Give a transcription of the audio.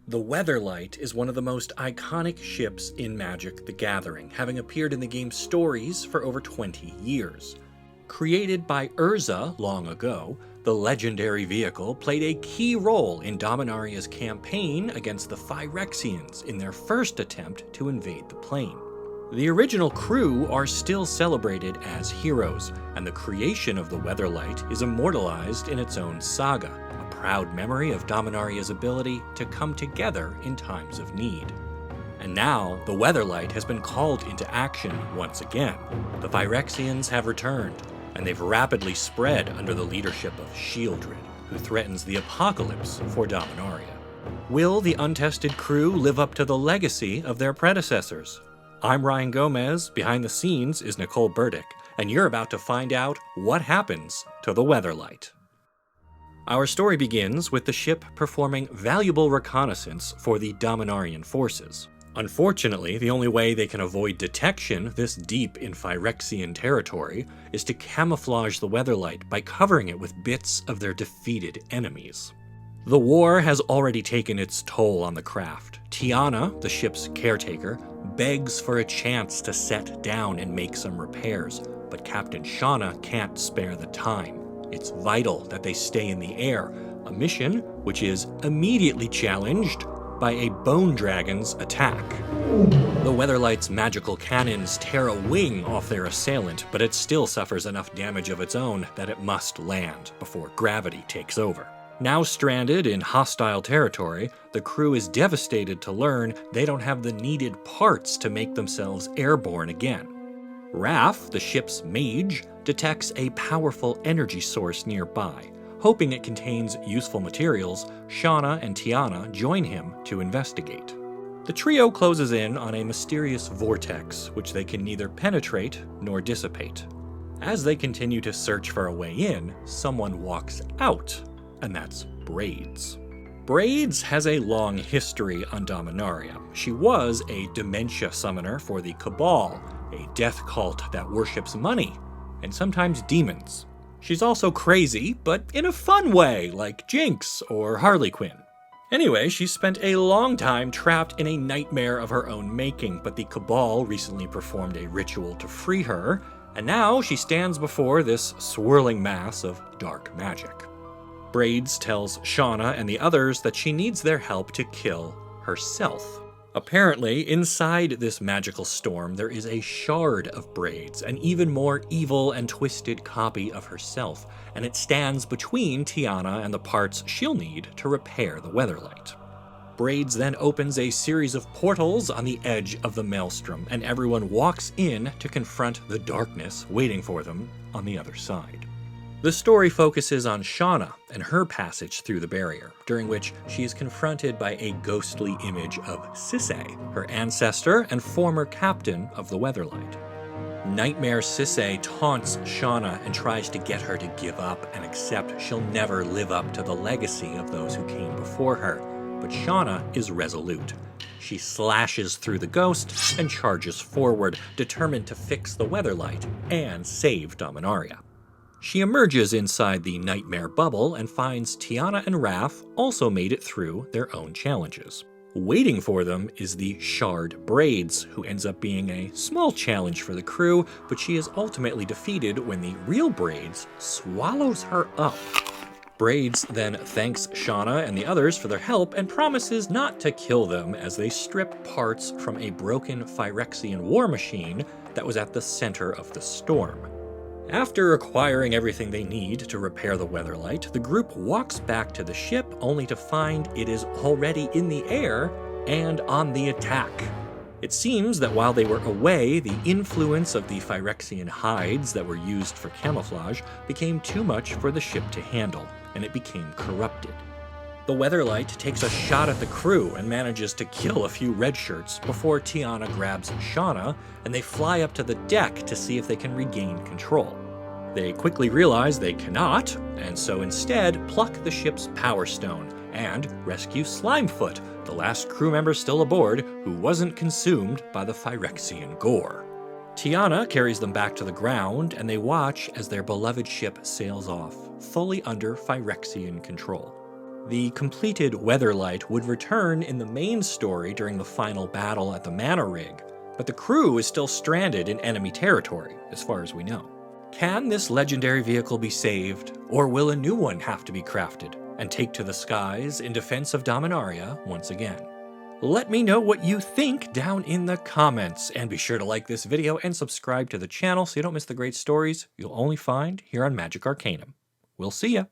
The Weatherlight is one of the most iconic ships in Magic: The Gathering, having appeared in the game's stories for over 20 years. Created by Urza long ago, the legendary vehicle played a key role in Dominaria's campaign against the Phyrexians in their first attempt to invade the plane. The original crew are still celebrated as heroes, and the creation of the Weatherlight is immortalized in its own saga, a proud memory of Dominaria's ability to come together in times of need. And now, the Weatherlight has been called into action once again. The Phyrexians have returned, and they've rapidly spread under the leadership of Shieldred, who threatens the apocalypse for Dominaria. Will the untested crew live up to the legacy of their predecessors? I'm Ryan Gomez, behind the scenes is Nicole Burdick, and you're about to find out what happens to the Weatherlight. Our story begins with the ship performing valuable reconnaissance for the Dominarian forces. Unfortunately, the only way they can avoid detection this deep in Phyrexian territory is to camouflage the Weatherlight by covering it with bits of their defeated enemies. The war has already taken its toll on the craft. Tiana, the ship's caretaker, begs for a chance to set down and make some repairs, but Captain Shauna can't spare the time. It's vital that they stay in the air, a mission which is immediately challenged by a bone dragon's attack. The Weatherlight's magical cannons tear a wing off their assailant, but it still suffers enough damage of its own that it must land before gravity takes over. Now stranded in hostile territory, the crew is devastated to learn they don't have the needed parts to make themselves airborne again. Raph, the ship's mage, detects a powerful energy source nearby. Hoping it contains useful materials, Shauna and Tiana join him to investigate. The trio closes in on a mysterious vortex, which they can neither penetrate nor dissipate. As they continue to search for a way in, someone walks out, and that's Braids. Braids has a long history on Dominaria. She was a dementia summoner for the Cabal, a death cult that worships money, and sometimes demons. She's also crazy, but in a fun way, like Jinx or Harley Quinn. Anyway, she spent a long time trapped in a nightmare of her own making, but the Cabal recently performed a ritual to free her, and now she stands before this swirling mass of dark magic. Braids tells Shauna and the others that she needs their help to kill herself. Apparently, inside this magical storm, there is a shard of Braids, an even more evil and twisted copy of herself, and it stands between Tiana and the parts she'll need to repair the Weatherlight. Braids then opens a series of portals on the edge of the maelstrom, and everyone walks in to confront the darkness waiting for them on the other side. The story focuses on Shauna and her passage through the barrier, during which she is confronted by a ghostly image of Sisay, her ancestor and former captain of the Weatherlight. Nightmare Sisay taunts Shauna and tries to get her to give up and accept she'll never live up to the legacy of those who came before her, but Shauna is resolute. She slashes through the ghost and charges forward, determined to fix the Weatherlight and save Dominaria. She emerges inside the nightmare bubble and finds Tiana and Raph also made it through their own challenges. Waiting for them is the shard Braids, who ends up being a small challenge for the crew, but she is ultimately defeated when the real Braids swallows her up. Braids then thanks Shauna and the others for their help and promises not to kill them as they strip parts from a broken Phyrexian war machine that was at the center of the storm. After acquiring everything they need to repair the Weatherlight, the group walks back to the ship only to find it is already in the air and on the attack. It seems that while they were away, the influence of the Phyrexian hides that were used for camouflage became too much for the ship to handle, and it became corrupted. The Weatherlight takes a shot at the crew and manages to kill a few red shirts before Tiana grabs Shauna, and they fly up to the deck to see if they can regain control. They quickly realize they cannot, and so instead pluck the ship's power stone and rescue Slimefoot, the last crew member still aboard who wasn't consumed by the Phyrexian gore. Tiana carries them back to the ground, and they watch as their beloved ship sails off, fully under Phyrexian control. The completed Weatherlight would return in the main story during the final battle at the Mana Rig, but the crew is still stranded in enemy territory, as far as we know. Can this legendary vehicle be saved, or will a new one have to be crafted and take to the skies in defense of Dominaria once again? Let me know what you think down in the comments, and be sure to like this video and subscribe to the channel so you don't miss the great stories you'll only find here on Magic Arcanum. We'll see ya!